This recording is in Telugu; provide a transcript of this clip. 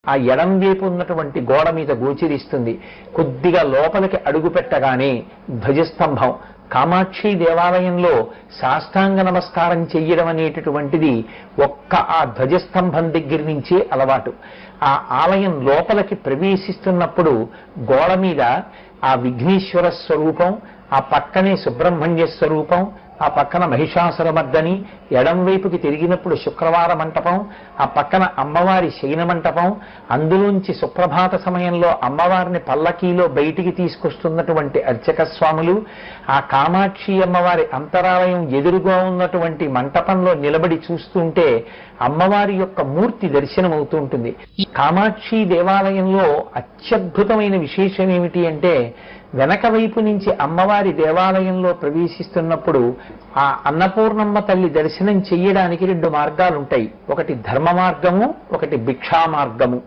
ఆ ఎడం వైపు ఉన్నటువంటి గోడ మీద గోచరిస్తుంది. కొద్దిగా లోపలికి అడుగు పెట్టగానే ధ్వజస్తంభం. కామాక్షి దేవాలయంలో సాష్టాంగ నమస్కారం చెయ్యడం అనేటటువంటిది ఒక్క ఆ ధ్వజస్తంభం దగ్గర నుంచే అలవాటు. ఆ ఆలయం లోపలికి ప్రవేశిస్తున్నప్పుడు గోడ మీద ఆ విఘ్నేశ్వర స్వరూపం, ఆ పక్కనే సుబ్రహ్మణ్య స్వరూపం, ఆ పక్కన మహిషాసురమర్దని, ఎడం వైపుకి తిరిగినప్పుడు శుక్రవార మంటపం, ఆ పక్కన అమ్మవారి శయన మంటపం, అందులోంచి సుప్రభాత సమయంలో అమ్మవారిని పల్లకీలో బయటికి తీసుకొస్తున్నటువంటి అర్చక స్వాములు, ఆ కామాక్షి అమ్మవారి అంతరాలయం ఎదురుగా ఉన్నటువంటి మంటపంలో నిలబడి చూస్తుంటే అమ్మవారి యొక్క మూర్తి దర్శనం అవుతూ ఉంటుంది. ఈ కామాక్షి దేవాలయంలో అత్యద్భుతమైన విశేషం ఏమిటి అంటే, వెనక వైపు నుంచి అమ్మవారి దేవాలయంలో ప్రవేశిస్తున్నప్పుడు ఆ అన్నపూర్ణమ్మ తల్లి దర్శనం చెయ్యడానికి 2 మార్గాలుంటాయి. ఒకటి ధర్మ మార్గము, ఒకటి భిక్షా మార్గము.